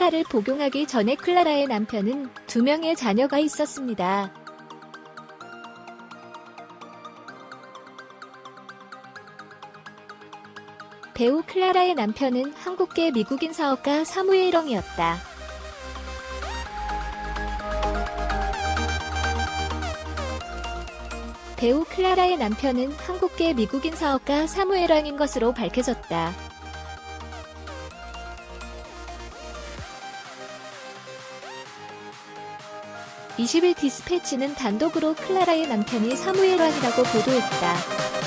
클라라를 복용하기 전에 클라라의 남편은 2명의 자녀가 있었습니다. 배우 클라라의 남편은 한국계 미국인 사업가 사무엘 렁이었다. 배우 클라라의 남편은 한국계 미국인 사업가 사무엘 렁인 것으로 밝혀졌다. (20일) 디스패치는 단독으로 클라라의 남편이 사무엘 렁이라고 보도했다.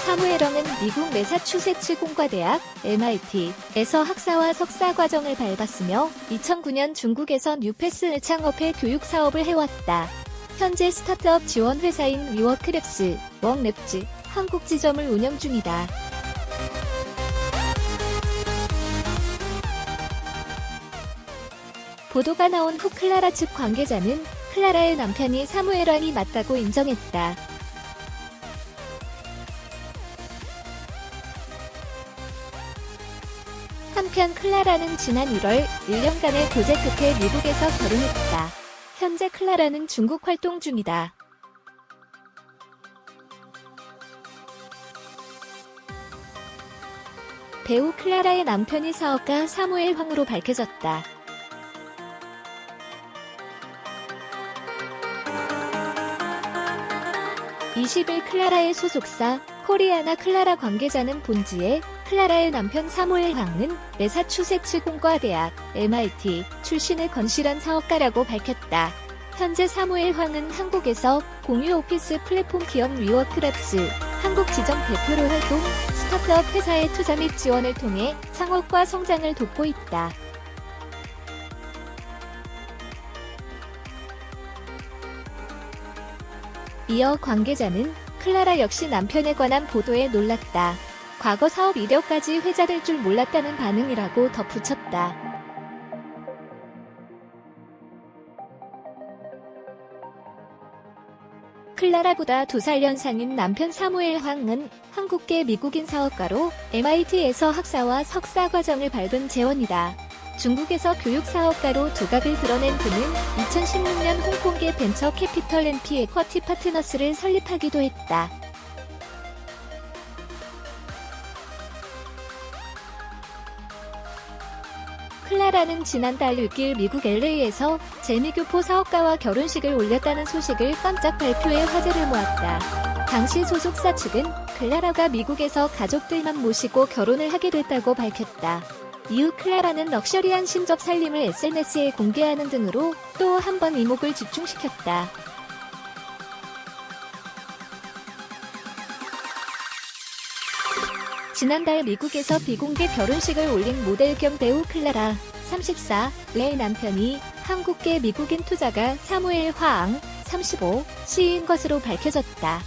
사무엘 렁은 미국 매사추세츠 공과대학 (MIT)에서 학사와 석사 과정을 밟았으며 2009년 중국에서 뉴패스를 창업해 교육 사업을 해왔다. 현재 스타트업 지원 회사인 위워크랩스, 웍랩즈 한국 지점을 운영 중이다. 보도가 나온 후 클라라 측 관계자는 클라라의 남편이 사무엘 렁이 맞다고 인정했다. 한편 클라라는 지난 1월 1년간의 교제 끝에 미국에서 결혼했다. 현재 클라라는 중국 활동 중이다. 배우 클라라의 남편이 사업가 사무엘 렁으로 밝혀졌다. 20일 클라라의 소속사 코리아나 클라라 관계자는 본지에 클라라의 남편 사무엘 렁은 매사추세츠 공과대학 (MIT) 출신의 건실한 사업가라고 밝혔다. 현재 사무엘 렁은 한국에서 공유 오피스 플랫폼 기업 위워크랩스 한국 지점 대표로 활동, 스타트업 회사의 투자 및 지원을 통해 창업과 성장을 돕고 있다. 이어 관계자는 클라라 역시 남편에 관한 보도에 놀랐다. 과거 사업 이력까지 회자될 줄 몰랐다는 반응이라고 덧붙였다. 클라라보다 2살 연상인 남편 사무엘 렁은 한국계 미국인 사업가로 MIT에서 학사와 석사 과정을 밟은 재원이다. 중국에서 교육 사업가로 두각을 드러낸 그는 2016년 홍콩계 벤처 캐피털 NP 에쿼티 파트너스를 설립하기도 했다. 클라라는 지난달 6일 미국 LA에서 재미교포 사업가와 결혼식을 올렸다는 소식을 깜짝 발표해 화제를 모았다. 당시 소속사 측은 클라라가 미국에서 가족들만 모시고 결혼을 하게 됐다고 밝혔다. 이후 클라라는 럭셔리한 신적 살림을 SNS에 공개하는 등으로 또 한 번 이목을 집중시켰다. 지난달 미국에서 비공개 결혼식을 올린 모델 겸 배우 클라라 34의 남편이 한국계 미국인 투자가 사무엘 렁 35씨인 것으로 밝혀졌다.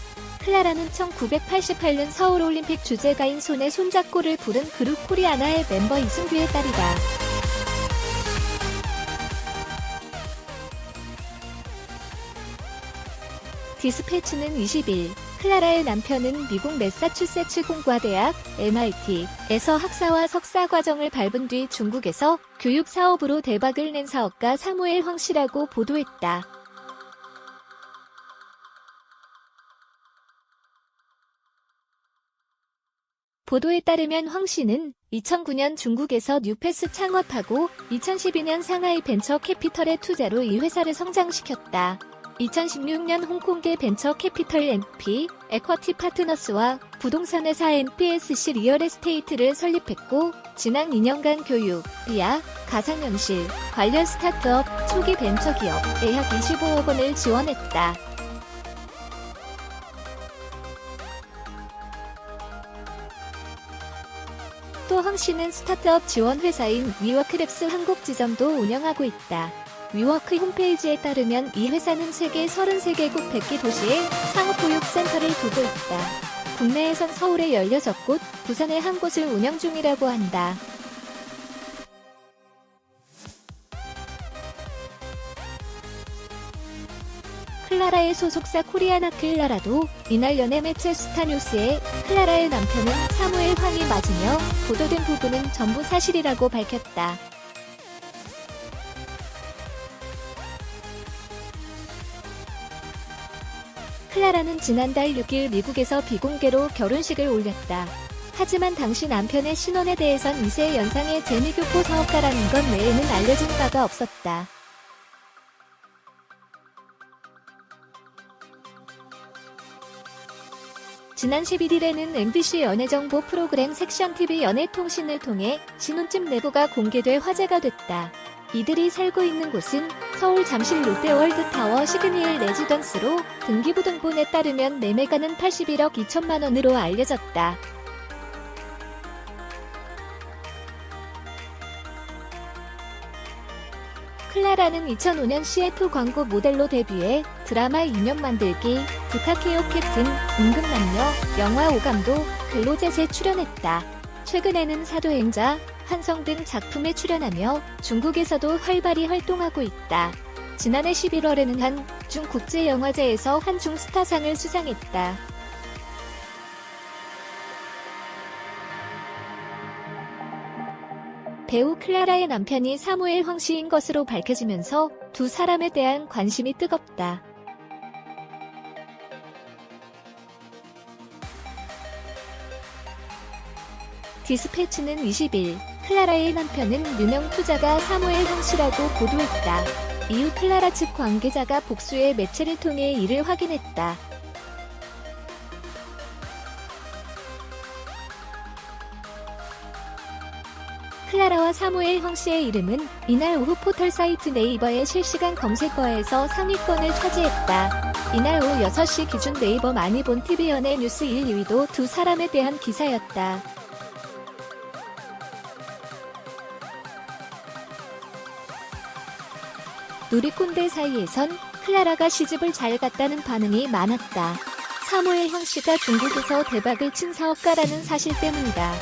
클라라는 1988년 서울올림픽 주재가인 손에 손잡고를 부른 그룹 코리아나의 멤버 이승규의 딸이다. 디스패치는 20일 클라라의 남편은 미국 매사추세츠 공과대학 MIT에서 학사와 석사 과정을 밟은 뒤 중국에서 교육 사업으로 대박을 낸 사업가 사무엘 렁 씨라고 보도했다. 보도에 따르면 렁 씨는 2009년 중국에서 뉴패스 창업하고 2012년 상하이 벤처 캐피털의 투자로 이 회사를 성장시켰다. 2016년 홍콩계 벤처 캐피털 NP 에쿼티 파트너스와 부동산 회사 NPSC 리얼 에스테이트를 설립했고 지난 2년간 교육, 비아, 가상현실, 관련 스타트업, 초기 벤처기업에 약 25억 원을 지원했다. 또 렁 씨는 스타트업 지원 회사인 위워크랩스 한국 지점도 운영하고 있다. 위워크 홈페이지에 따르면 이 회사는 세계 33개국 100개 도시에 상업교육센터를 두고 있다. 국내에선 서울에 16곳, 부산에 한 곳을 운영 중이라고 한다. 클라라의 소속사 코리아나 클라라도 이날 연예 매체 스타뉴스에 클라라의 남편은 사무엘 렁이 맞으며 보도된 부분은 전부 사실이라고 밝혔다. 클라라는 지난달 6일 미국에서 비공개로 결혼식을 올렸다. 하지만 당시 남편의 신원에 대해선 2세 연상의 재미교포 사업가라는 것 외에는 알려진 바가 없었다. 지난 11일에는 MBC 연예정보 프로그램 섹션 TV 연예통신을 통해 신혼집 내부가 공개돼 화제가 됐다. 이들이 살고 있는 곳은 서울 잠실 롯데월드타워 시그니엘 레지던스로 등기부등본에 따르면 매매가는 81억 2천만 원으로 알려졌다. 클라라는 2005년 CF 광고 모델로 데뷔해 드라마 인연 만들기, 부탁해요 캡틴, 임금남녀, 영화 오감도, 근로젯에 출연했다. 최근에는 사도행자, 한성 등 작품에 출연하며 중국에서도 활발히 활동하고 있다. 지난해 11월에는 한중 국제영화제에서 한중 스타상을 수상했다. 배우 클라라의 남편이 사무엘 황 씨인 것으로 밝혀지면서 두 사람에 대한 관심이 뜨겁다. 디스패치는 20일, 클라라의 남편은 유명 투자가 사무엘 황 씨라고 보도했다. 이후 클라라 측 관계자가 복수의 매체를 통해 이를 확인했다. 클라라와 사무엘 황 씨의 이름은 이날 오후 포털 사이트 네이버의 실시간 검색어에서 상위권을 차지했다. 이날 오후 6시 기준 네이버 많이 본 TV 연예 뉴스 1, 2위도 두 사람에 대한 기사였다. 누리꾼들 사이에선 클라라가 시집을 잘 갔다는 반응이 많았다. 사무엘 황 씨가 중국에서 대박을 친 사업가라는 사실 때문이다.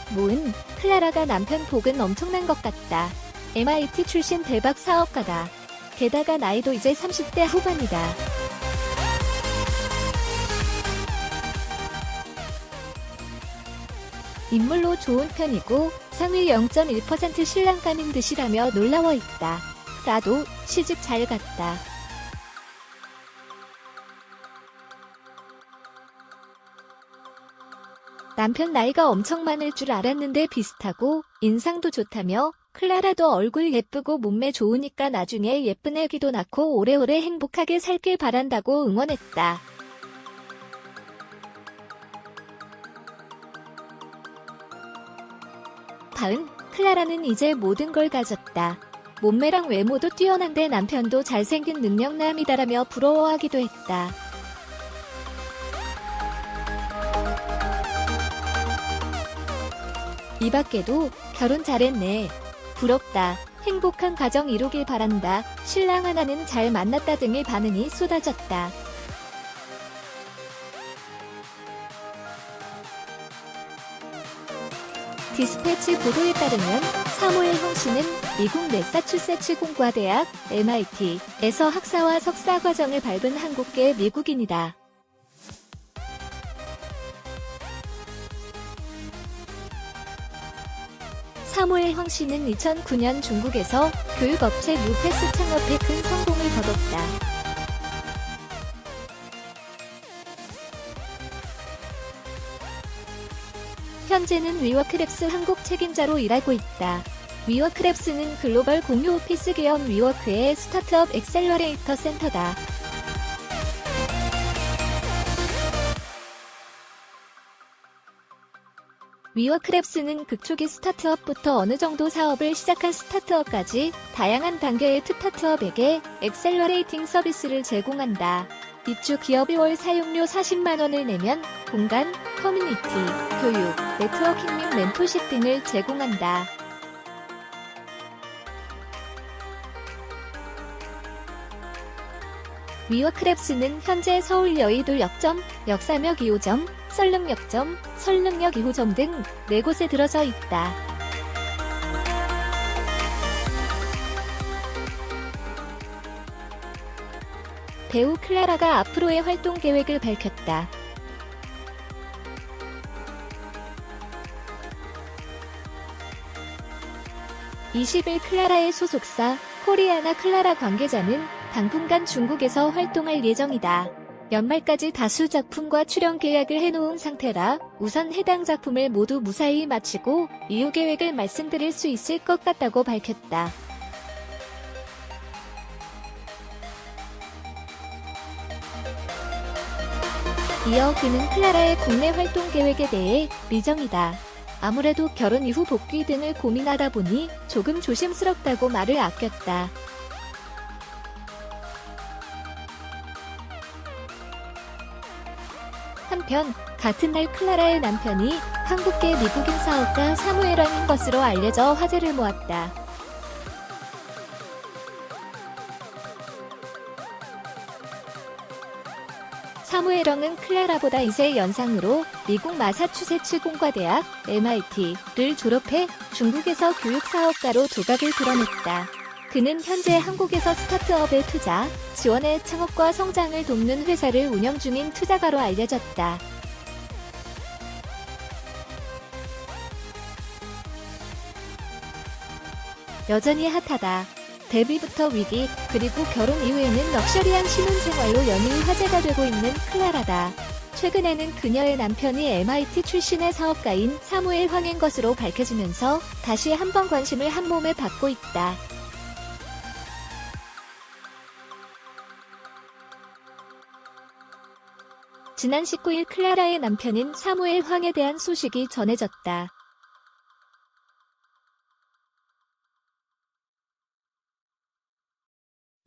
모은, 클라라가 남편 복은 엄청난 것 같다. MIT 출신 대박 사업가다. 게다가 나이도 이제 30대 후반이다. 인물로 좋은 편이고 상위 0.1% 신랑감인 듯이라며 놀라워 있다. 나도 시집 잘 갔다. 남편 나이가 엄청 많을 줄 알았는데 비슷하고 인상도 좋다며 클라라도 얼굴 예쁘고 몸매 좋으니까 나중에 예쁜 애기도 낳고 오래오래 행복하게 살길 바란다고 응원했다. 다은, 클라라는 이제 모든 걸 가졌다. 몸매랑 외모도 뛰어난데 남편도 잘생긴 능력남이다라며 부러워하기도 했다. 이 밖에도 결혼 잘했네. 부럽다. 행복한 가정 이루길 바란다. 신랑 하나는 잘 만났다 등의 반응이 쏟아졌다. 디스패치 보도에 따르면 사무엘 황 씨는 미국 매사추세츠 공과대학 MIT에서 학사와 석사 과정을 밟은 한국계 미국인이다. 사무엘 황 씨는 2009년 중국에서 교육업체 뉴패스 창업에 큰 성공을 거뒀다. 현재는 위워크랩스 한국 책임자로 일하고 있다. 위워크랩스는 글로벌 공유 오피스 기업 위워크의 스타트업 엑셀러레이터 센터다. 위워크랩스는 극초기 스타트업부터 어느 정도 사업을 시작한 스타트업까지 다양한 단계의 스타트업에게 엑셀러레이팅 서비스를 제공한다. 입주 기업이 월 사용료 40만 원을 내면 공간, 커뮤니티, 교육, 네트워킹 및 멘토십 등을 제공한다. 위워크랩스는 현재 서울 여의도 역점, 역삼역 2호점, 설릉역점, 설릉역 2호점 등 4곳에 들어서 있다. 배우 클라라가 앞으로의 활동 계획을 밝혔다. 20일 클라라의 소속사 코리아나 클라라 관계자는 당분간 중국에서 활동할 예정이다. 연말까지 다수 작품과 출연 계약을 해놓은 상태라 우선 해당 작품을 모두 무사히 마치고 이후 계획을 말씀드릴 수 있을 것 같다고 밝혔다. 이어 그는 클라라의 국내 활동 계획에 대해 미정이다. 아무래도 결혼 이후 복귀 등을 고민하다 보니 조금 조심스럽다고 말을 아꼈다. 한편 같은 날 클라라의 남편이 한국계 미국인 사업가 사무엘왕인 것으로 알려져 화제를 모았다. 사무엘왕은 클라라보다 2세 연상으로 미국 마사추세츠 공과대학 MIT를 졸업해 중국에서 교육사업가로 두각을 드러냈다. 그는 현재 한국에서 스타트업에 투자, 지원해 창업과 성장을 돕는 회사를 운영 중인 투자가로 알려졌다. 여전히 핫하다. 데뷔부터 위기, 그리고 결혼 이후에는 럭셔리한 신혼생활로 연일 화제가 되고 있는 클라라다. 최근에는 그녀의 남편이 MIT 출신의 사업가인 사무엘 황인 것으로 밝혀지면서 다시 한번 관심을 한몸에 받고 있다. 지난 19일 클라라의 남편인 사무엘 황에 대한 소식이 전해졌다.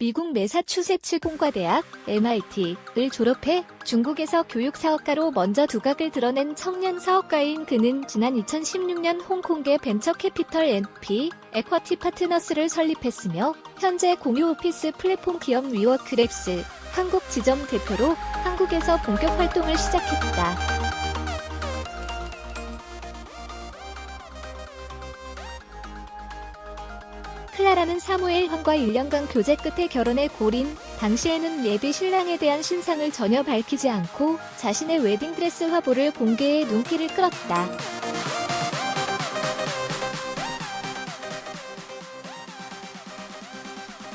미국 매사추세츠 공과대학 MIT를 졸업해 중국에서 교육사업가로 먼저 두각을 드러낸 청년 사업가인 그는 지난 2016년 홍콩계 벤처캐피털 NP 에쿼티 파트너스를 설립했으며 현재 공유 오피스 플랫폼 기업 위워크랩스 한국 지점 대표로 한국에서 본격 활동을 시작했다. 클라라는 사무엘 황과 1년간 교제 끝에 결혼에 골인, 당시에는 예비 신랑에 대한 신상을 전혀 밝히지 않고 자신의 웨딩드레스 화보를 공개해 눈길을 끌었다.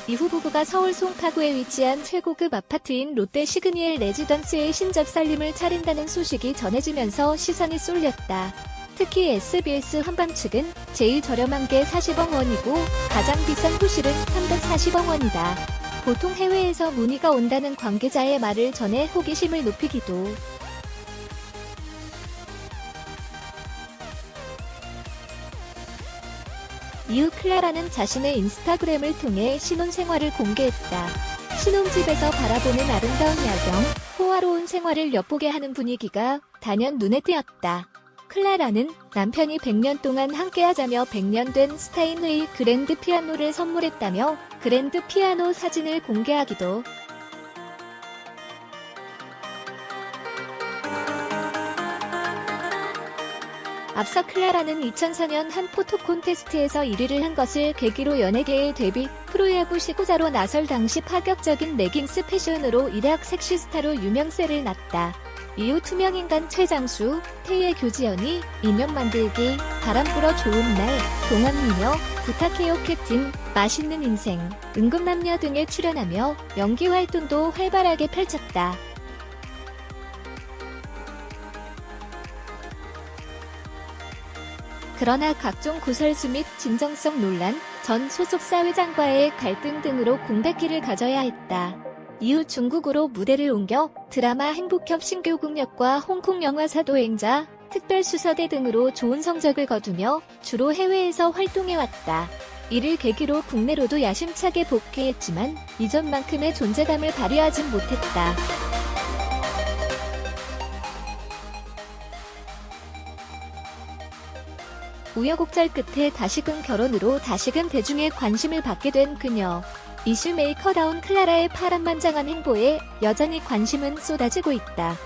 이후 부부가 서울 송파구에 위치한 최고급 아파트인 롯데 시그니엘 레지던스의 신접 살림을 차린다는 소식이 전해지면서 시선이 쏠렸다. 특히 SBS 한방 측은 제일 저렴한 게 40억 원이고 가장 비싼 호실은 340억 원이다. 보통 해외에서 문의가 온다는 관계자의 말을 전해 호기심을 높이기도. 이후 클라라는 자신의 인스타그램을 통해 신혼생활을 공개했다. 신혼집에서 바라보는 아름다운 야경, 호화로운 생활을 엿보게 하는 분위기가 단연 눈에 띄었다. 클라라는 남편이 100년 동안 함께하자며 100년 된 스타인웨이 그랜드 피아노를 선물했다며 그랜드 피아노 사진을 공개하기도. 앞서 클라라는 2004년 한 포토 콘테스트에서 1위를 한 것을 계기로 연예계의 데뷔, 프로야구 시구자로 나설 당시 파격적인 레깅스 패션으로 일약 섹시스타로 유명세를 났다. 이후 투명인간 최장수, 태희의 교지연이, 인형 만들기, 바람 불어 좋은 날, 동안미녀, 부탁해요 캡틴, 맛있는 인생, 응급남녀 등에 출연하며 연기 활동도 활발하게 펼쳤다. 그러나 각종 구설수 및 진정성 논란, 전 소속사 회장과의 갈등 등으로 공백기를 가져야 했다. 이후 중국으로 무대를 옮겨 드라마 행복협 신교국역과 홍콩 영화 사도행자, 특별수사대 등으로 좋은 성적을 거두며 주로 해외에서 활동해왔다. 이를 계기로 국내로도 야심차게 복귀했지만 이전만큼의 존재감을 발휘하진 못했다. 우여곡절 끝에 다시금 결혼으로 다시금 대중의 관심을 받게 된 그녀. 이슈메이커다운 클라라의 파란만장한 행보에 여전히 관심은 쏟아지고 있다.